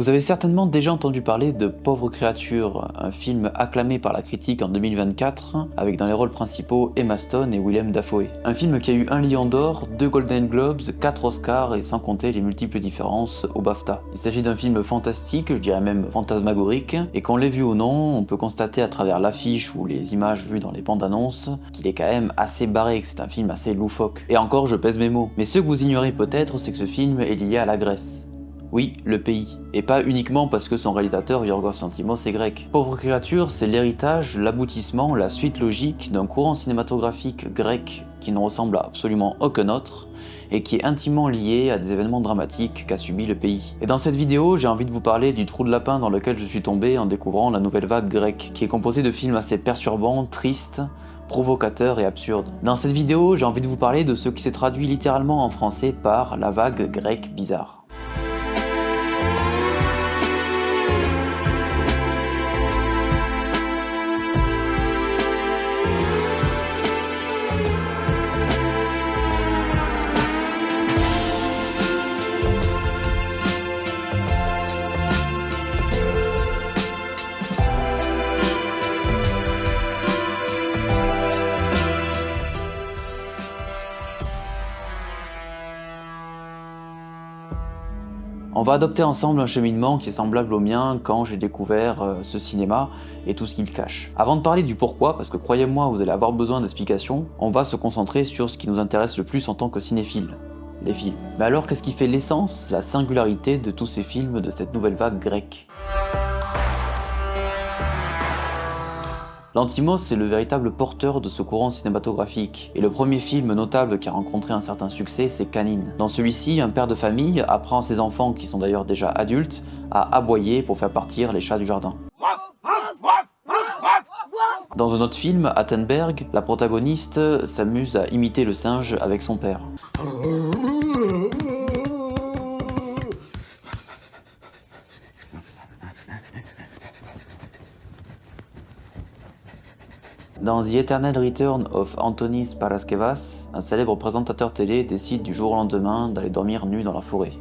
Vous avez certainement déjà entendu parler de Pauvres créatures, un film acclamé par la critique en 2024, avec dans les rôles principaux Emma Stone et Willem Dafoe. Un film qui a eu un Lion d'Or, 2 Golden Globes, 4 Oscars et sans compter les multiples différences au BAFTA. Il s'agit d'un film fantastique, je dirais même fantasmagorique, et qu'on l'ait vu ou non, on peut constater à travers l'affiche ou les images vues dans les bandes annonces qu'il est quand même assez barré, que c'est un film assez loufoque. Et encore, je pèse mes mots. Mais ce que vous ignorez peut-être, c'est que ce film est lié à la Grèce. Oui, le pays. Et pas uniquement parce que son réalisateur Yorgos Lanthimos est grec. Pauvre créature, c'est l'héritage, l'aboutissement, la suite logique d'un courant cinématographique grec qui ne ressemble à absolument aucun autre et qui est intimement lié à des événements dramatiques qu'a subi le pays. Et dans cette vidéo, j'ai envie de vous parler du trou de lapin dans lequel je suis tombé en découvrant la nouvelle vague grecque, qui est composée de films assez perturbants, tristes, provocateur et absurde. Dans cette vidéo, j'ai envie de vous parler de ce qui s'est traduit littéralement en français par la vague grecque bizarre. On va adopter ensemble un cheminement qui est semblable au mien quand j'ai découvert ce cinéma et tout ce qu'il cache. Avant de parler du pourquoi, parce que croyez-moi, vous allez avoir besoin d'explications, on va se concentrer sur ce qui nous intéresse le plus en tant que cinéphiles, les films. Mais alors, qu'est-ce qui fait l'essence, la singularité de tous ces films de cette nouvelle vague grecque ? Lanthimos est le véritable porteur de ce courant cinématographique, et le premier film notable qui a rencontré un certain succès, c'est Canine. Dans celui-ci, un père de famille apprend à ses enfants, qui sont d'ailleurs déjà adultes, à aboyer pour faire partir les chats du jardin. Dans un autre film, Attenberg, la protagoniste s'amuse à imiter le singe avec son père. Dans The Eternal Return of Antonis Paraskevas, un célèbre présentateur télé décide du jour au lendemain d'aller dormir nu dans la forêt.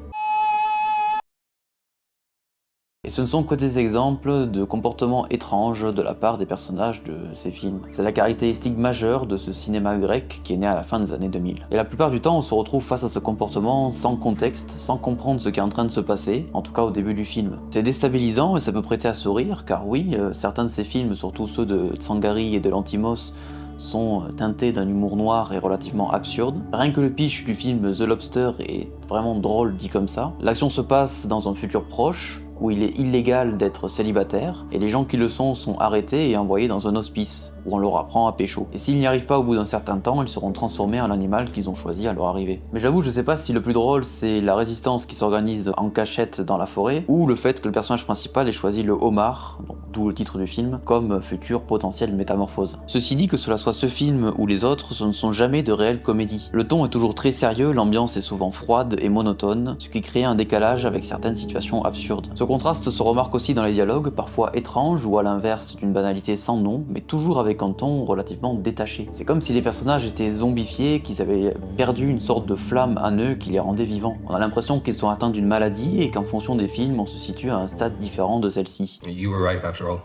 Et ce ne sont que des exemples de comportements étranges de la part des personnages de ces films. C'est la caractéristique majeure de ce cinéma grec qui est né à la fin des années 2000. Et la plupart du temps, on se retrouve face à ce comportement sans contexte, sans comprendre ce qui est en train de se passer, en tout cas au début du film. C'est déstabilisant et ça peut prêter à sourire, car oui, certains de ces films, surtout ceux de Tsangari et de Lanthimos, sont teintés d'un humour noir et relativement absurde. Rien que le pitch du film The Lobster est vraiment drôle dit comme ça. L'action se passe dans un futur proche, où il est illégal d'être célibataire, et les gens qui le sont arrêtés et envoyés dans un hospice, où on leur apprend à pécho. Et s'ils n'y arrivent pas au bout d'un certain temps, ils seront transformés en l'animal qu'ils ont choisi à leur arrivée. Mais j'avoue, je sais pas si le plus drôle c'est la résistance qui s'organise en cachette dans la forêt, ou le fait que le personnage principal ait choisi le homard, d'où le titre du film, comme future potentielle métamorphose. Ceci dit, que cela soit ce film ou les autres, ce ne sont jamais de réelles comédies. Le ton est toujours très sérieux, l'ambiance est souvent froide et monotone, ce qui crée un décalage avec certaines situations absurdes. Ce contraste se remarque aussi dans les dialogues, parfois étranges ou à l'inverse d'une banalité sans nom, mais toujours avec un ton relativement détaché. C'est comme si les personnages étaient zombifiés, qu'ils avaient perdu une sorte de flamme en eux qui les rendait vivants. On a l'impression qu'ils sont atteints d'une maladie et qu'en fonction des films, on se situe à un stade différent de celle-ci. You were right after all.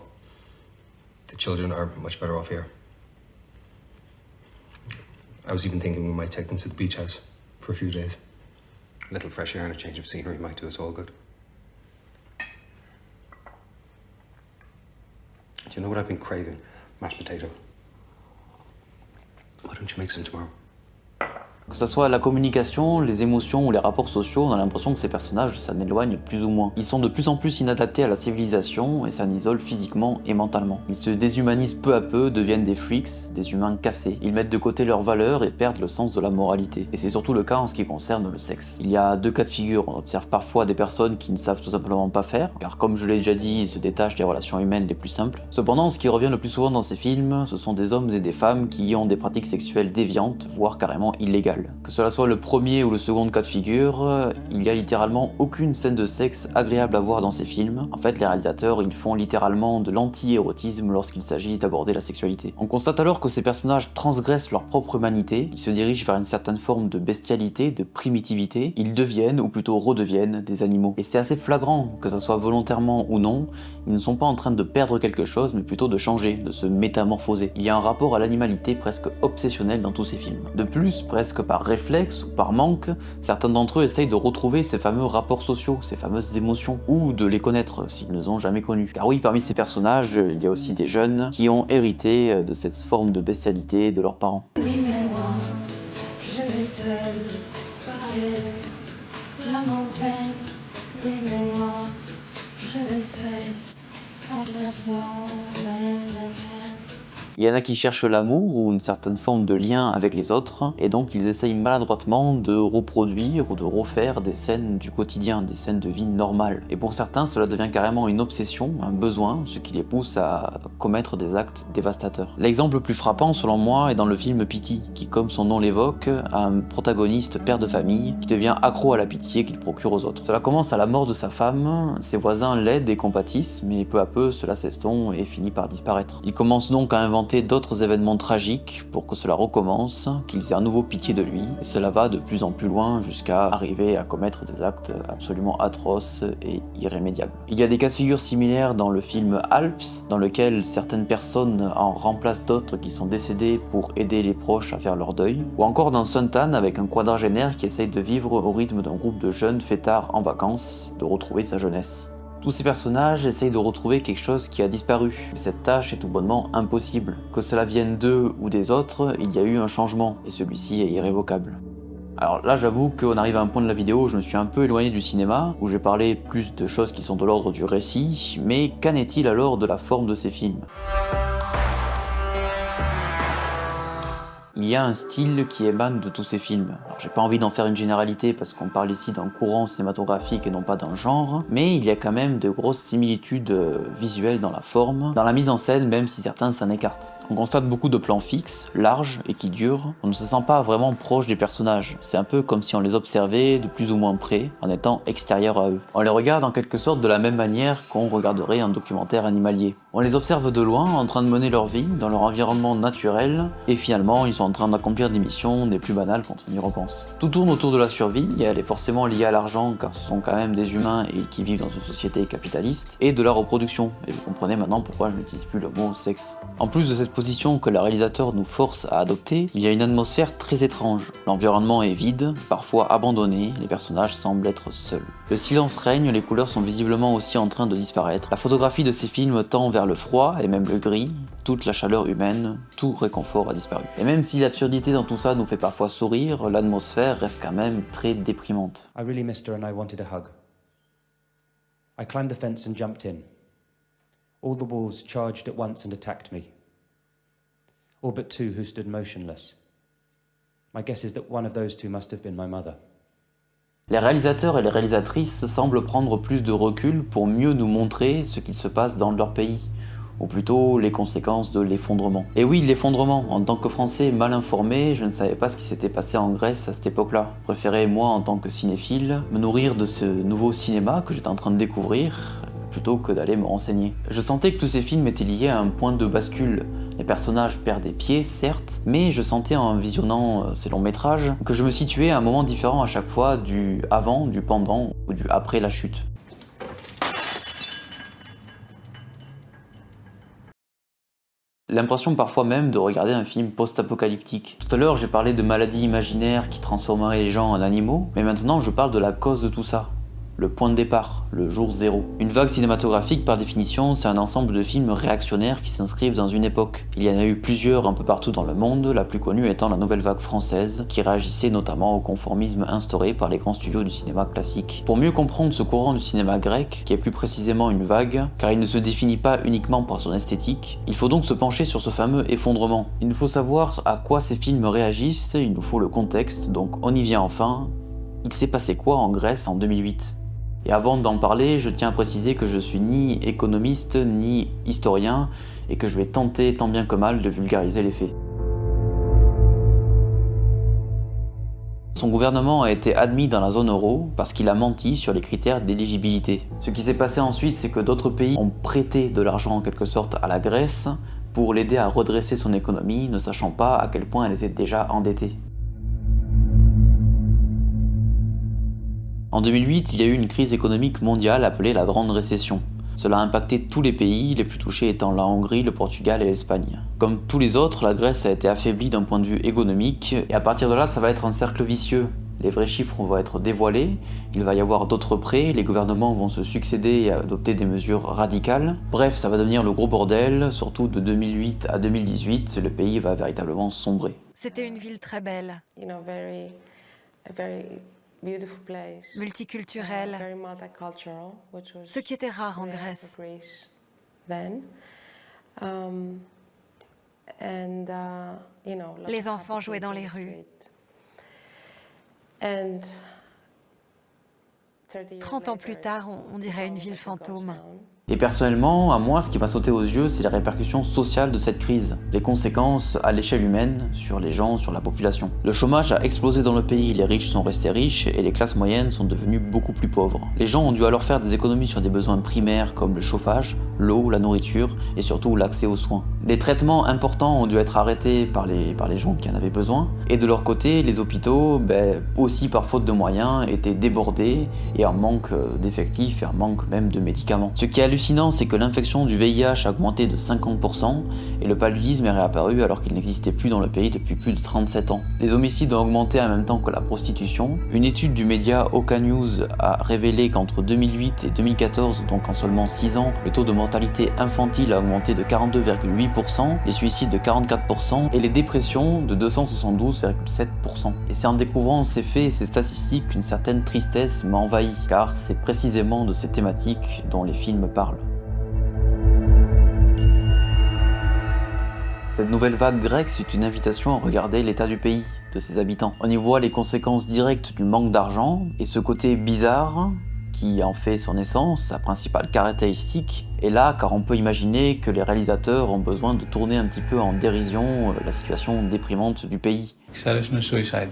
The children are much better off here. I was even thinking we might take them to the beach house for a few days. A little fresh air and a change of scenery might do us all good. Do you know what I've been craving? Mashed potato. Why don't you make some tomorrow? Que ce soit la communication, les émotions ou les rapports sociaux, on a l'impression que ces personnages s'en éloignent plus ou moins. Ils sont de plus en plus inadaptés à la civilisation et s'en isolent physiquement et mentalement. Ils se déshumanisent peu à peu, deviennent des freaks, des humains cassés. Ils mettent de côté leurs valeurs et perdent le sens de la moralité. Et c'est surtout le cas en ce qui concerne le sexe. Il y a deux cas de figure. On observe parfois des personnes qui ne savent tout simplement pas faire, car comme je l'ai déjà dit, ils se détachent des relations humaines les plus simples. Cependant, ce qui revient le plus souvent dans ces films, ce sont des hommes et des femmes qui ont des pratiques sexuelles déviantes, voire carrément illégales. sexuelle. Que cela soit le premier ou le second cas de figure, il y a littéralement aucune scène de sexe agréable à voir dans ces films. En fait, les réalisateurs, ils font littéralement de l'anti-érotisme lorsqu'il s'agit d'aborder la sexualité. On constate alors que ces personnages transgressent leur propre humanité, ils se dirigent vers une certaine forme de bestialité, de primitivité, ils deviennent, ou plutôt redeviennent, des animaux. Et c'est assez flagrant, que ça soit volontairement ou non, ils ne sont pas en train de perdre quelque chose, mais plutôt de changer, de se métamorphoser. Il y a un rapport à l'animalité presque obsessionnel dans tous ces films. De plus, presque par réflexe ou par manque, certains d'entre eux essayent de retrouver ces fameux rapports sociaux, ces fameuses émotions, ou de les connaître s'ils ne les ont jamais connus. Car oui, parmi ces personnages, il y a aussi des jeunes qui ont hérité de cette forme de bestialité de leurs parents. Oui, mais moi, je vais seule parler l'amour peine. Oui, mais moi, je vais seule à la Il y en a qui cherchent l'amour ou une certaine forme de lien avec les autres, et donc ils essayent maladroitement de reproduire ou de refaire des scènes du quotidien, des scènes de vie normales. Et pour certains, cela devient carrément une obsession, un besoin, ce qui les pousse à commettre des actes dévastateurs. L'exemple le plus frappant, selon moi, est dans le film Pity, qui, comme son nom l'évoque, a un protagoniste père de famille qui devient accro à la pitié qu'il procure aux autres. Cela commence à la mort de sa femme, ses voisins l'aident et compatissent, mais peu à peu, cela s'estompe et finit par disparaître. Il commence donc à inventer d'autres événements tragiques pour que cela recommence, qu'ils aient à nouveau pitié de lui, et cela va de plus en plus loin jusqu'à arriver à commettre des actes absolument atroces et irrémédiables. Il y a des cas de figure similaires dans le film Alps, dans lequel certaines personnes en remplacent d'autres qui sont décédés pour aider les proches à faire leur deuil, ou encore dans Suntan avec un quadragénaire qui essaye de vivre au rythme d'un groupe de jeunes fêtards en vacances, de retrouver sa jeunesse. Tous ces personnages essayent de retrouver quelque chose qui a disparu, mais cette tâche est tout bonnement impossible. Que cela vienne d'eux ou des autres, il y a eu un changement, et celui-ci est irrévocable. Alors là, j'avoue qu'on arrive à un point de la vidéo où je me suis un peu éloigné du cinéma, où j'ai parlé plus de choses qui sont de l'ordre du récit, mais qu'en est-il alors de la forme de ces films ? Il y a un style qui émane de tous ces films. Alors j'ai pas envie d'en faire une généralité parce qu'on parle ici d'un courant cinématographique et non pas d'un genre, mais il y a quand même de grosses similitudes visuelles dans la forme, dans la mise en scène même si certains s'en écartent. On constate beaucoup de plans fixes, larges et qui durent. On ne se sent pas vraiment proche des personnages. C'est un peu comme si on les observait de plus ou moins près, en étant extérieur à eux. On les regarde en quelque sorte de la même manière qu'on regarderait un documentaire animalier. On les observe de loin, en train de mener leur vie, dans leur environnement naturel, et finalement ils sont en train d'accomplir des missions des plus banales quand on y repense. Tout tourne autour de la survie, et elle est forcément liée à l'argent car ce sont quand même des humains et qui vivent dans une société capitaliste, et de la reproduction. Et vous comprenez maintenant pourquoi je n'utilise plus le mot sexe. En plus de cette position que le réalisateur nous force à adopter, il y a une atmosphère très étrange. L'environnement est vide, parfois abandonné, les personnages semblent être seuls. Le silence règne, les couleurs sont visiblement aussi en train de disparaître. La photographie de ces films tend vers le froid et même le gris, toute la chaleur humaine, tout réconfort a disparu. Et même si l'absurdité dans tout ça nous fait parfois sourire, l'atmosphère reste quand même très déprimante. I really missed her and I wanted a hug. I climbed the fence and jumped in. All the wolves charged at once and attacked me. All but two who stood motionless. My guess is that one of those two must have been my mother. Les réalisateurs et les réalisatrices semblent prendre plus de recul pour mieux nous montrer ce qu'il se passe dans leur pays, ou plutôt les conséquences de l'effondrement. Et oui, l'effondrement. En tant que Français mal informé, je ne savais pas ce qui s'était passé en Grèce à cette époque-là. Je préférais, moi, en tant que cinéphile, me nourrir de ce nouveau cinéma que j'étais en train de découvrir, plutôt que d'aller me renseigner. Je sentais que tous ces films étaient liés à un point de bascule. Les personnages perdent des pieds, certes, mais je sentais en visionnant ces longs métrages que je me situais à un moment différent à chaque fois du avant, du pendant ou du après la chute. L'impression parfois même de regarder un film post-apocalyptique. Tout à l'heure j'ai parlé de maladies imaginaires qui transformeraient les gens en animaux, mais maintenant je parle de la cause de tout ça. Le point de départ, le jour zéro. Une vague cinématographique, par définition, c'est un ensemble de films réactionnaires qui s'inscrivent dans une époque. Il y en a eu plusieurs un peu partout dans le monde, la plus connue étant la nouvelle vague française, qui réagissait notamment au conformisme instauré par les grands studios du cinéma classique. Pour mieux comprendre ce courant du cinéma grec, qui est plus précisément une vague, car il ne se définit pas uniquement par son esthétique, il faut donc se pencher sur ce fameux effondrement. Il nous faut savoir à quoi ces films réagissent, il nous faut le contexte, donc on y vient enfin. Il s'est passé quoi en Grèce en 2008 ? Et avant d'en parler, je tiens à préciser que je suis ni économiste ni historien et que je vais tenter tant bien que mal de vulgariser les faits. son gouvernement a été admis dans la zone euro parce qu'il a menti sur les critères d'éligibilité. Ce qui s'est passé ensuite, c'est que d'autres pays ont prêté de l'argent en quelque sorte à la Grèce pour l'aider à redresser son économie, ne sachant pas à quel point elle était déjà endettée. En 2008, il y a eu une crise économique mondiale appelée la Grande Récession. Cela a impacté tous les pays, les plus touchés étant la Hongrie, le Portugal et l'Espagne. Comme tous les autres, la Grèce a été affaiblie d'un point de vue économique, et à partir de là, ça va être un cercle vicieux. Les vrais chiffres vont être dévoilés, il va y avoir d'autres prêts, les gouvernements vont se succéder et adopter des mesures radicales. Bref, ça va devenir le gros bordel, surtout de 2008 à 2018, le pays va véritablement sombrer. C'était une ville très belle, multiculturelle, ce qui était rare en Grèce. Les enfants jouaient dans les rues. 30 ans plus tard, on dirait une ville fantôme. Et personnellement, à moi, ce qui m'a sauté aux yeux, c'est les répercussions sociales de cette crise, les conséquences à l'échelle humaine, sur les gens, sur la population. Le chômage a explosé dans le pays, les riches sont restés riches et les classes moyennes sont devenues beaucoup plus pauvres. Les gens ont dû alors faire des économies sur des besoins primaires comme le chauffage, l'eau, la nourriture et surtout l'accès aux soins. Des traitements importants ont dû être arrêtés par les gens qui en avaient besoin, et de leur côté, les hôpitaux, aussi par faute de moyens, étaient débordés et en manque d'effectifs et en manque même de médicaments. Ce qui est hallucinant, c'est que l'infection du VIH a augmenté de 50% et le paludisme est réapparu alors qu'il n'existait plus dans le pays depuis plus de 37 ans. Les homicides ont augmenté en même temps que la prostitution. Une étude du média Oka News a révélé qu'entre 2008 et 2014, donc en seulement 6 ans, le taux de mortalité infantile a augmenté de 42,8%, les suicides de 44% et les dépressions de 272,7%. Et c'est en découvrant ces faits et ces statistiques qu'une certaine tristesse m'a envahi, car c'est précisément de ces thématiques dont les films parlent. Cette nouvelle vague grecque, c'est une invitation à regarder l'état du pays, de ses habitants. On y voit les conséquences directes du manque d'argent et ce côté bizarre qui en fait son essence, sa principale caractéristique, est là car on peut imaginer que les réalisateurs ont besoin de tourner un petit peu en dérision la situation déprimante du pays. Suicide.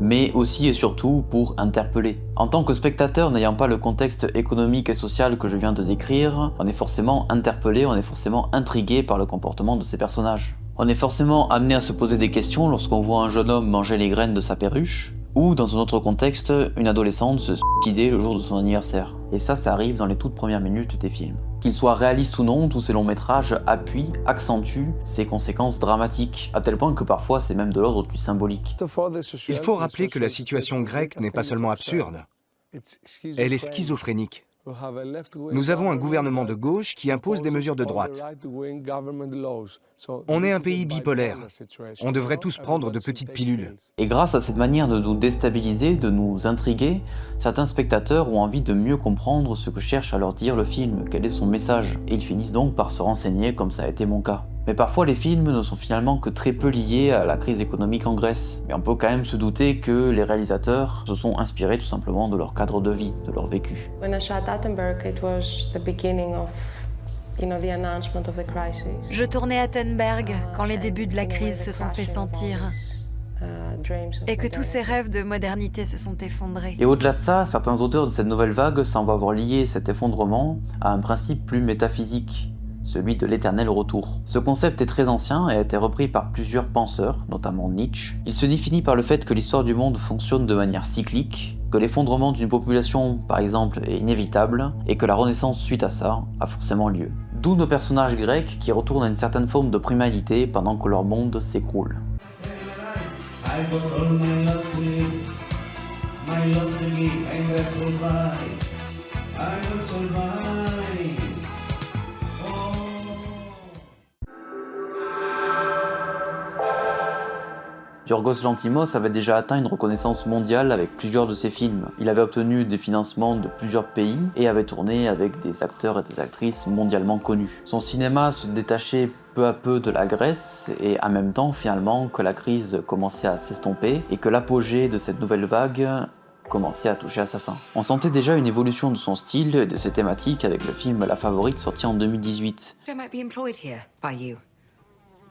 Mais aussi et surtout pour interpeller. En tant que spectateur n'ayant pas le contexte économique et social que je viens de décrire, on est forcément interpellé, on est forcément intrigué par le comportement de ces personnages. On est forcément amené à se poser des questions lorsqu'on voit un jeune homme manger les graines de sa perruche, ou dans un autre contexte, une adolescente se suicider le jour de son anniversaire. Et ça arrive dans les toutes premières minutes des films. Qu'ils soient réalistes ou non, tous ces longs métrages appuient, accentuent ces conséquences dramatiques, à tel point que parfois c'est même de l'ordre du symbolique. Il faut rappeler que la situation grecque n'est pas seulement absurde, elle est schizophrénique. Nous avons un gouvernement de gauche qui impose des mesures de droite. On est un pays bipolaire. On devrait tous prendre de petites pilules. Et grâce à cette manière de nous déstabiliser, de nous intriguer, certains spectateurs ont envie de mieux comprendre ce que cherche à leur dire le film, quel est son message, et ils finissent donc par se renseigner comme ça a été mon cas. Mais parfois les films ne sont finalement que très peu liés à la crise économique en Grèce. Mais on peut quand même se douter que les réalisateurs se sont inspirés tout simplement de leur cadre de vie, de leur vécu. Je tournais à Attenberg quand les débuts de la crise se sont fait sentir et que tous ces rêves de modernité se sont effondrés. Et au-delà de ça, certains auteurs de cette nouvelle vague semblent avoir lié cet effondrement à un principe plus métaphysique, celui de l'éternel retour. Ce concept est très ancien et a été repris par plusieurs penseurs, notamment Nietzsche. Il se définit par le fait que l'histoire du monde fonctionne de manière cyclique, que l'effondrement d'une population, par exemple, est inévitable, et que la renaissance suite à ça a forcément lieu. D'où nos personnages grecs qui retournent à une certaine forme de primalité pendant que leur monde s'écroule. Yorgos Lanthimos avait déjà atteint une reconnaissance mondiale avec plusieurs de ses films. Il avait obtenu des financements de plusieurs pays et avait tourné avec des acteurs et des actrices mondialement connus. Son cinéma se détachait peu à peu de la Grèce et en même temps finalement que la crise commençait à s'estomper et que l'apogée de cette nouvelle vague commençait à toucher à sa fin. On sentait déjà une évolution de son style et de ses thématiques avec le film La Favorite sorti en 2018.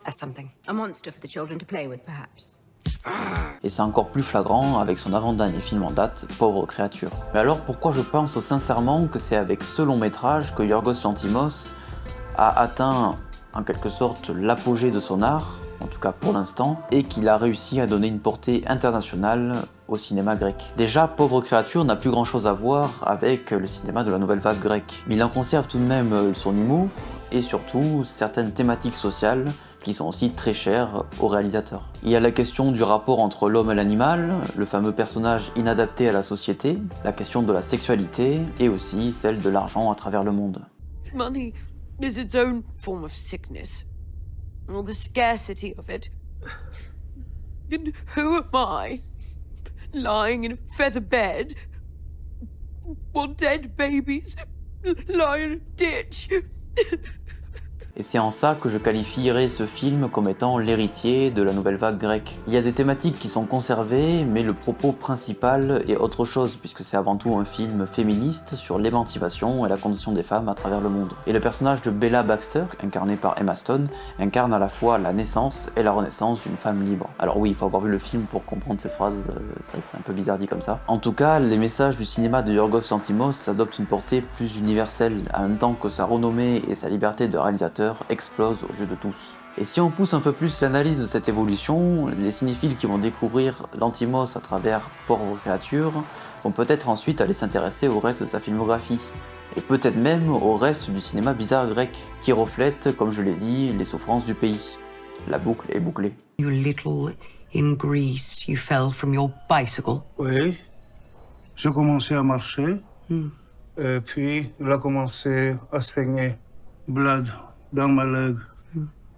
as something. A monster for the children to play with, perhaps. Et c'est encore plus flagrant avec son avant-dernier film en date, Pauvre créature. Mais alors pourquoi je pense sincèrement que c'est avec ce long métrage que Yorgos Lanthimos a atteint en quelque sorte l'apogée de son art, en tout cas pour l'instant, et qu'il a réussi à donner une portée internationale au cinéma grec. Déjà, Pauvre créature n'a plus grand chose à voir avec le cinéma de la nouvelle vague grecque, mais il en conserve tout de même son humour, et surtout certaines thématiques sociales qui sont aussi très chères au réalisateur. Il y a la question du rapport entre l'homme et l'animal, le fameux personnage inadapté à la société, la question de la sexualité, et aussi celle de l'argent à travers le monde. Money is its own form of sickness. Or the scarcity of it. And who am I? Lying in a feather bed? While dead babies lie in a ditch? Et c'est en ça que je qualifierais ce film comme étant l'héritier de la nouvelle vague grecque. Il y a des thématiques qui sont conservées, mais le propos principal est autre chose, puisque c'est avant tout un film féministe sur l'émancipation et la condition des femmes à travers le monde. Et le personnage de Bella Baxter, incarné par Emma Stone, incarne à la fois la naissance et la renaissance d'une femme libre. Alors oui, il faut avoir vu le film pour comprendre cette phrase, c'est vrai que c'est un peu bizarre dit comme ça. En tout cas, les messages du cinéma de Yorgos Lanthimos adoptent une portée plus universelle, en même temps que sa renommée et sa liberté de réalisateur explose aux yeux de tous. Et si on pousse un peu plus l'analyse de cette évolution, les cinéphiles qui vont découvrir Lanthimos à travers Pauvre créature vont peut-être ensuite aller s'intéresser au reste de sa filmographie, et peut-être même au reste du cinéma bizarre grec, qui reflète, comme je l'ai dit, les souffrances du pays. La boucle est bouclée. You were little in Greece, you fell from your bicycle. Oui, j'ai commencé à marcher, et puis il a commencé à saigner, blood dans ma leg.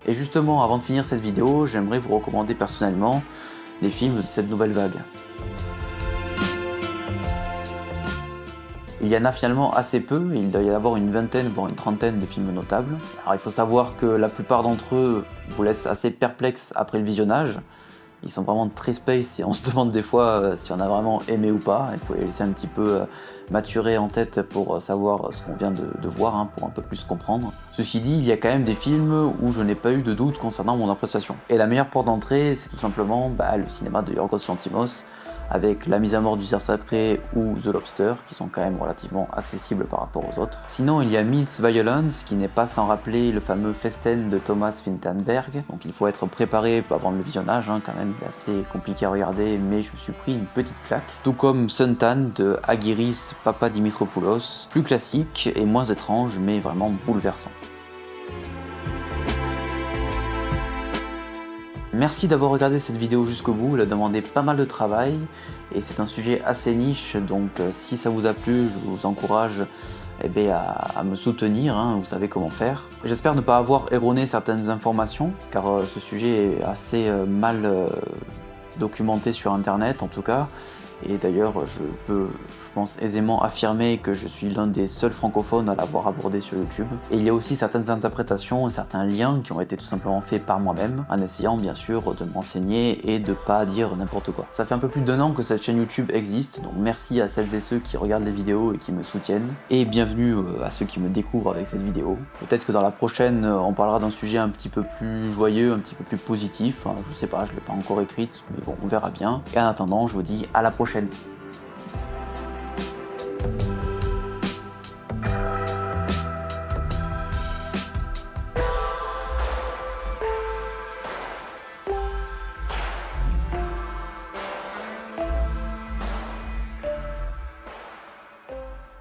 Et justement, avant de finir cette vidéo, j'aimerais vous recommander personnellement des films de cette nouvelle vague. Il y en a finalement assez peu, il doit y avoir une vingtaine, voire une trentaine de films notables. Alors il faut savoir que la plupart d'entre eux vous laissent assez perplexes après le visionnage. Ils sont vraiment très space et on se demande des fois si on a vraiment aimé ou pas. Il faut les laisser un petit peu maturer en tête pour savoir ce qu'on vient de voir, hein, pour un peu plus comprendre. Ceci dit, il y a quand même des films où je n'ai pas eu de doute concernant mon appréciation. Et la meilleure porte d'entrée, c'est tout simplement le cinéma de Yorgos Lanthimos, avec La mise à mort du cerf sacré ou The Lobster, qui sont quand même relativement accessibles par rapport aux autres. Sinon, il y a Miss Violence, qui n'est pas sans rappeler le fameux Festen de Thomas Vinterberg. Donc il faut être préparé avant le visionnage, hein, quand même, il est assez compliqué à regarder, mais je me suis pris une petite claque. Tout comme Suntan de Agiris Papadimitropoulos, plus classique et moins étrange, mais vraiment bouleversant. Merci d'avoir regardé cette vidéo jusqu'au bout, elle a demandé pas mal de travail et c'est un sujet assez niche, donc si ça vous a plu, je vous encourage à me soutenir, hein, vous savez comment faire. J'espère ne pas avoir erroné certaines informations, car ce sujet est assez mal documenté sur internet en tout cas, et d'ailleurs je pense aisément affirmer que je suis l'un des seuls francophones à l'avoir abordé sur YouTube. Et il y a aussi certaines interprétations et certains liens qui ont été tout simplement faits par moi-même, en essayant bien sûr de m'enseigner et de pas dire n'importe quoi. Ça fait un peu plus d'1 an que cette chaîne YouTube existe, donc merci à celles et ceux qui regardent les vidéos et qui me soutiennent, et bienvenue à ceux qui me découvrent avec cette vidéo. Peut-être que dans la prochaine, on parlera d'un sujet un petit peu plus joyeux, un petit peu plus positif, enfin, je sais pas, je l'ai pas encore écrite, mais bon, on verra bien. Et en attendant, je vous dis à la prochaine.